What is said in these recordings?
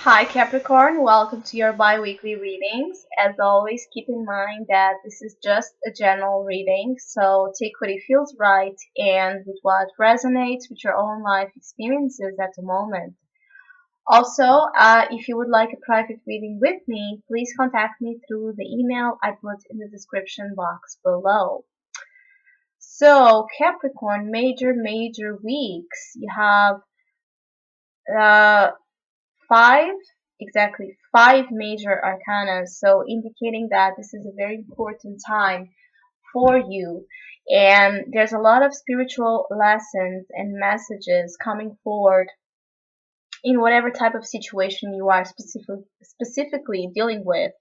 Hi Capricorn, welcome to your bi-weekly readings. As always, keep in mind that this is just a general reading, so take what it feels right and with what resonates with your own life experiences at the moment. Also, if you would like a private reading with me, please contact me through the email I put in the description box below. So, Capricorn, major weeks. You have uh, five, exactly five major arcana, so indicating that this is a very important time for you, and there's a lot of spiritual lessons and messages coming forward in whatever type of situation you are specifically dealing with.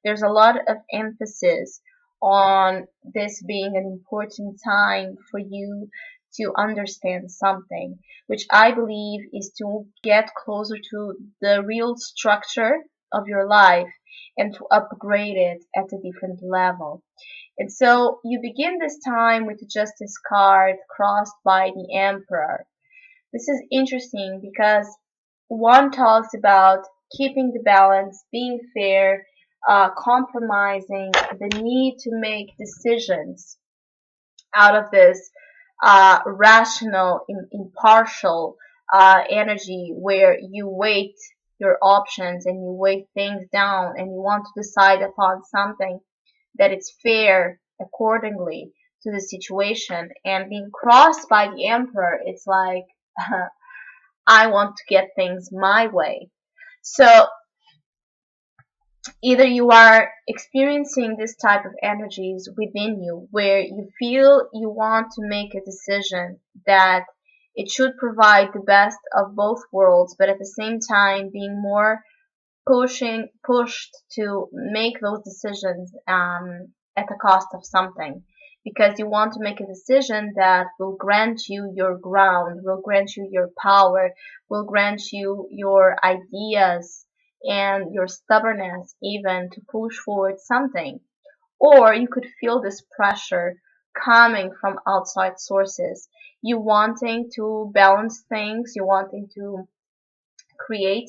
There's a lot of emphasis on this being an important time for you to understand something, which I believe is to get closer to the real structure of your life and to upgrade it at a different level. And so you begin this time with the Justice card crossed by the Emperor. This is interesting because one talks about keeping the balance, being fair, compromising, the need to make decisions out of this rational, impartial energy where you weigh your options and you weigh things down and you want to decide upon something that it's fair accordingly to the situation. And being crossed by the Emperor, it's like I want to get things my way. So either you are experiencing this type of energies within you where you feel you want to make a decision that it should provide the best of both worlds, but at the same time being more pushed to make those decisions at the cost of something, because you want to make a decision that will grant you your ground, will grant you your power, will grant you your ideas and your stubbornness even to push forward something. Or you could feel this pressure coming from outside sources, you wanting to balance things, you wanting to create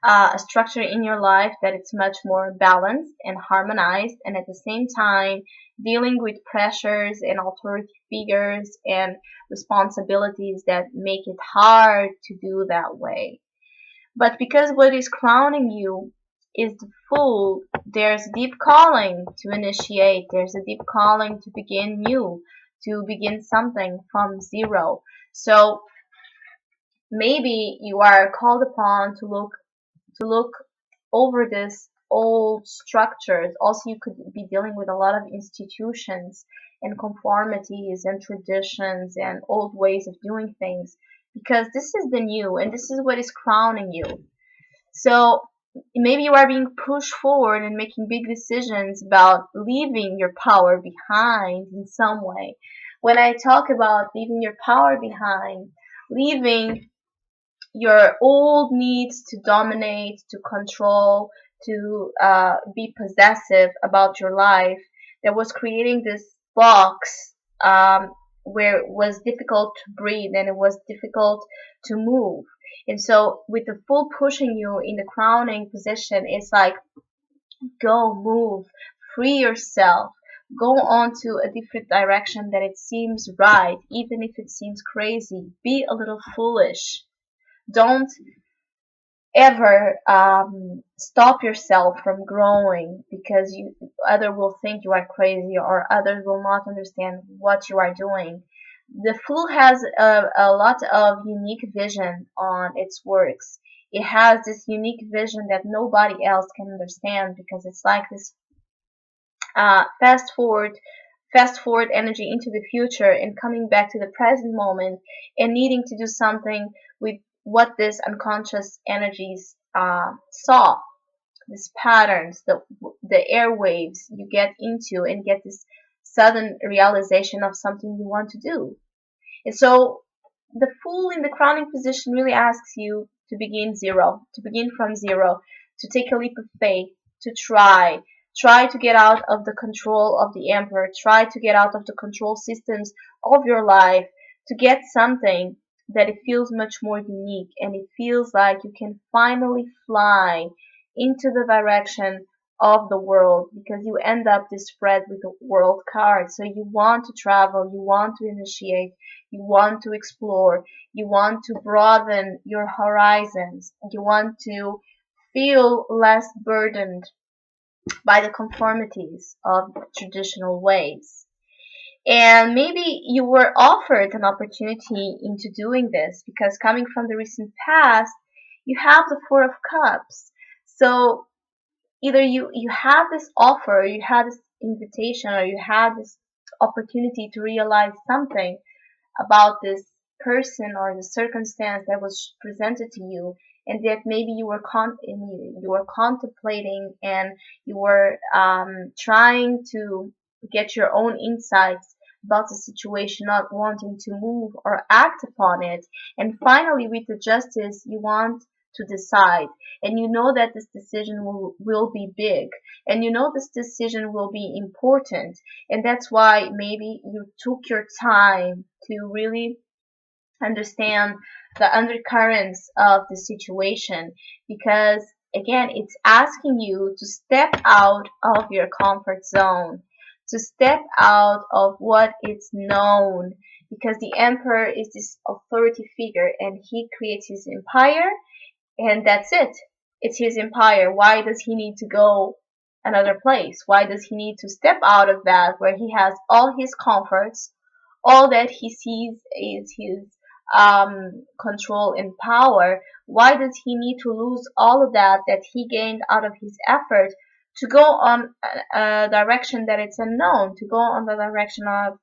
a structure in your life that it's much more balanced and harmonized, and at the same time dealing with pressures and authority figures and responsibilities that make it hard to do that way. But because what is crowning you is the Fool, there's a deep calling to initiate, there's a deep calling to begin new, to begin something from zero. So maybe you are called upon to look over this old structures. Also, you could be dealing with a lot of institutions and conformities and traditions and old ways of doing things, because this is the new and this is what is crowning you. So maybe you are being pushed forward and making big decisions about leaving your power behind in some way. When I talk about leaving your power behind, leaving your old needs to dominate, to control, to be possessive about your life, that was creating this box where it was difficult to breathe and it was difficult to move. And so, with the Fool pushing you in the crowning position, it's like, go, move, free yourself, go on to a different direction that it seems right, even if it seems crazy. Be a little foolish. Don't ever stop yourself from growing because you other will think you are crazy or others will not understand what you are doing. The Fool has a lot of unique vision on its works. It has this unique vision that nobody else can understand, because it's like this uh, fast forward fast forward energy into the future and coming back to the present moment and needing to do something with what this unconscious energies saw, these patterns, the airwaves you get into and get this sudden realization of something you want to do. And so the Fool in the crowning position really asks you to begin zero, to begin from zero, to take a leap of faith, to try to get out of the control of the Emperor, try to get out of the control systems of your life, to get something that it feels much more unique, and it feels like you can finally fly into the direction of the world, because you end up this spread with the world card. So you want to travel, you want to initiate, you want to explore, you want to broaden your horizons, you want to feel less burdened by the conformities of traditional ways. And maybe you were offered an opportunity into doing this, because coming from the recent past, you have the Four of Cups. So either you had this offer, you had this invitation, or you had this opportunity to realize something about this person or the circumstance that was presented to you, and that maybe you were contemplating, and you were trying to get your own insights about the situation, not wanting to move or act upon it. And finally, with the justice, you want to decide, and you know that this decision will be big, and you know this decision will be important, and that's why maybe you took your time to really understand the undercurrents of the situation, because again, it's asking you to step out of your comfort zone, to step out of what is known, because the emperor is this authority figure, and he creates his empire, and that's it. It's his empire. Why does he need to go another place? Why does he need to step out of that where he has all his comforts? All that he sees is his control and power. Why does he need to lose all of that that he gained out of his effort to go on a direction that it's unknown, to go on the direction of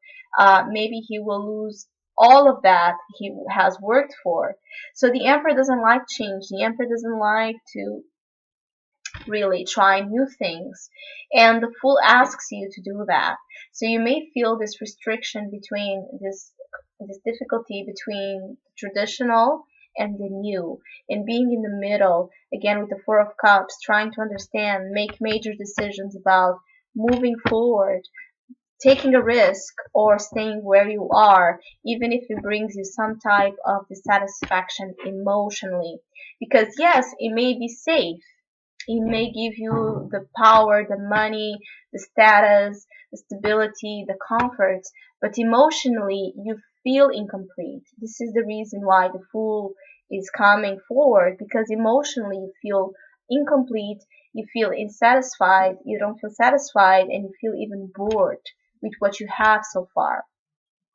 maybe he will lose all of that he has worked for. So the emperor doesn't like change. The emperor doesn't like to really try new things. And the fool asks you to do that. So you may feel this restriction between this difficulty between traditional and the new, and being in the middle, again with the Four of Cups, trying to understand, make major decisions about moving forward, taking a risk, or staying where you are, even if it brings you some type of dissatisfaction emotionally. Because yes, it may be safe, it may give you the power, the money, the status, the stability, the comforts, but emotionally you feel incomplete. This is the reason why the Fool is coming forward, because emotionally you feel incomplete, you feel insatisfied, you don't feel satisfied, and you feel even bored with what you have so far.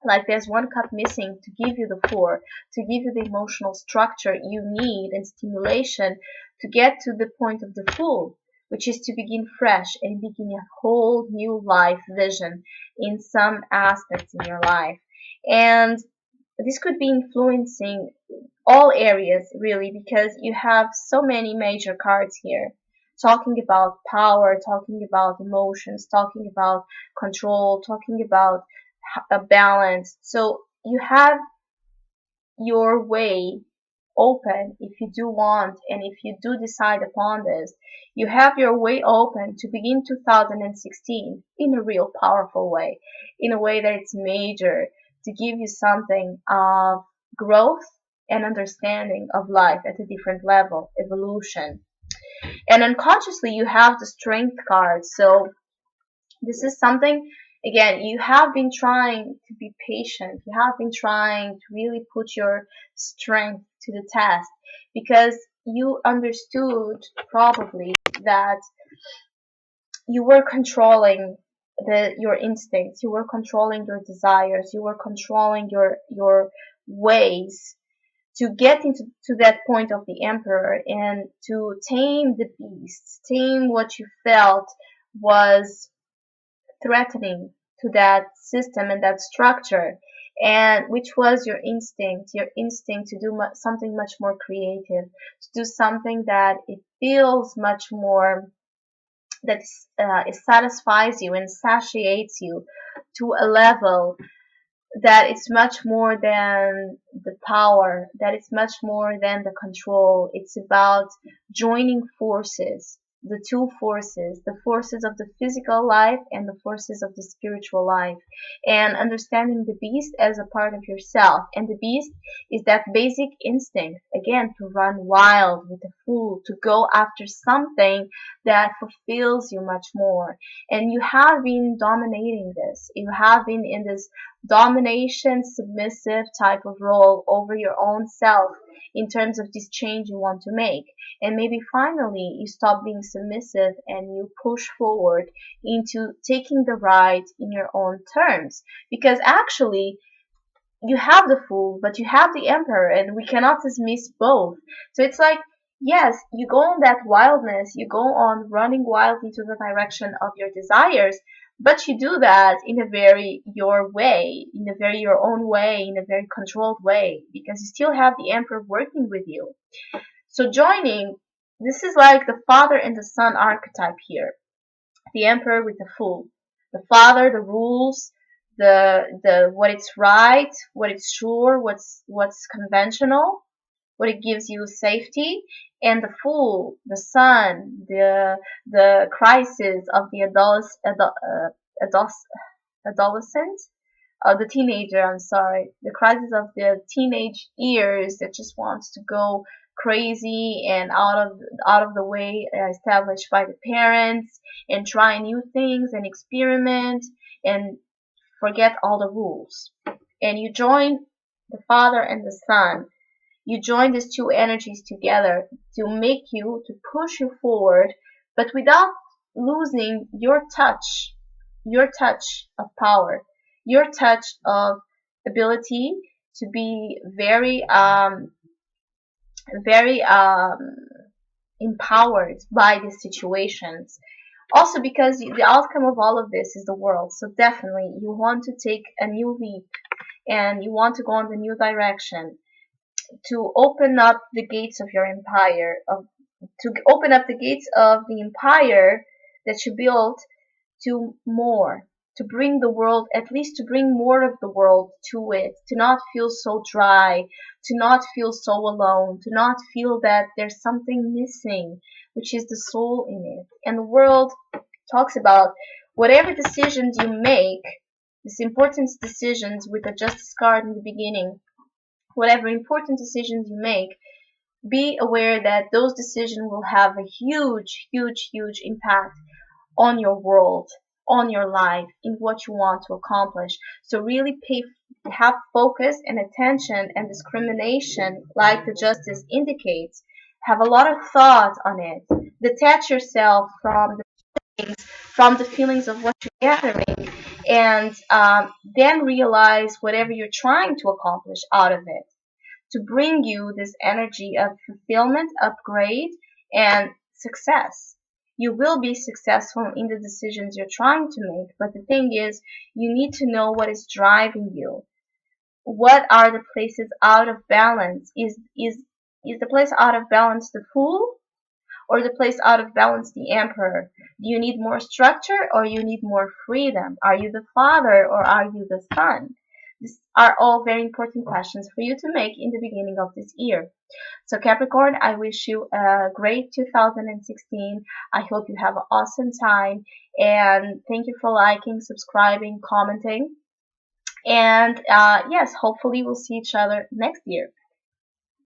Like there's one cup missing to give you the four, to give you the emotional structure you need and stimulation to get to the point of the Fool, which is to begin fresh and begin a whole new life vision in some aspects in your life. And this could be influencing all areas really, because you have so many major cards here, talking about power, talking about emotions, talking about control, talking about a balance. So you have your way open if you do want, and if you do decide upon this, you have your way open to begin 2016 in a real powerful way, in a way that it's major, to give you something of growth and understanding of life at a different level, evolution. And unconsciously, you have the strength card. So this is something, again, you have been trying to be patient. You have been trying to really put your strength to the test, because you understood probably that you were controlling your instincts, you were controlling your desires, you were controlling your ways to get into to that point of the emperor, and to tame the beast, tame what you felt was threatening to that system and that structure, and which was your instinct to do something much more creative, to do something that it feels much more, that it satisfies you and satiates you to a level that it's much more than the power, that it's much more than the control. It's about joining forces the two forces, the forces of the physical life and the forces of the spiritual life, and understanding the beast as a part of yourself. And the beast is that basic instinct, again, to run wild with the fool, to go after something that fulfills you much more. And you have been dominating this. You have been in this domination, submissive type of role over your own self in terms of this change you want to make. And maybe finally you stop being submissive and you push forward into taking the ride in your own terms. Because actually, you have the fool, but you have the emperor, and we cannot dismiss both. So it's like, yes, you go on that wildness, you go on running wild into the direction of your desires, but you do that in a very your way, in a very your own way, in a very controlled way, because you still have the emperor working with you. So joining, this is like the father and the son archetype here. The emperor with the fool. The father, the rules, the what it's right, what it's sure, what's conventional, what it gives you safety, and the fool, the son, the crisis of the adolescent, the teenager, I'm sorry, the crisis of the teenage years that just wants to go crazy and out of the way, established by the parents, and try new things and experiment and forget all the rules. And you join the father and the son. You join these two energies together to make you, to push you forward, but without losing your touch of power, your touch of ability to be very empowered by these situations. Also, because the outcome of all of this is the world, so definitely you want to take a new leap and you want to go in the new direction, to open up the gates of your empire, to open up the gates of the empire that you built to more, to bring the world, at least to bring more of the world to it, to not feel so dry, to not feel so alone, to not feel that there's something missing, which is the soul in it. And the world talks about whatever decisions you make, these important decisions with the justice card in the beginning, whatever important decisions you make, be aware that those decisions will have a huge, huge, huge impact on your world, on your life, in what you want to accomplish. So really have focus and attention and discrimination, like the justice indicates. Have a lot of thought on it. Detach yourself from the feelings of what you're gathering, and then realize whatever you're trying to accomplish out of it, to bring you this energy of fulfillment, upgrade, and success. You will be successful in the decisions you're trying to make, but the thing is, you need to know what is driving you. What are the places out of balance? Is the place out of balance the fool, or the place out of balance the emperor? Do you need more structure, or you need more freedom? Are you the father, or are you the son? These are all very important questions for you to make in the beginning of this year. So Capricorn, I wish you a great 2016. I hope you have an awesome time, and thank you for liking, subscribing, commenting. And yes, hopefully we'll see each other next year.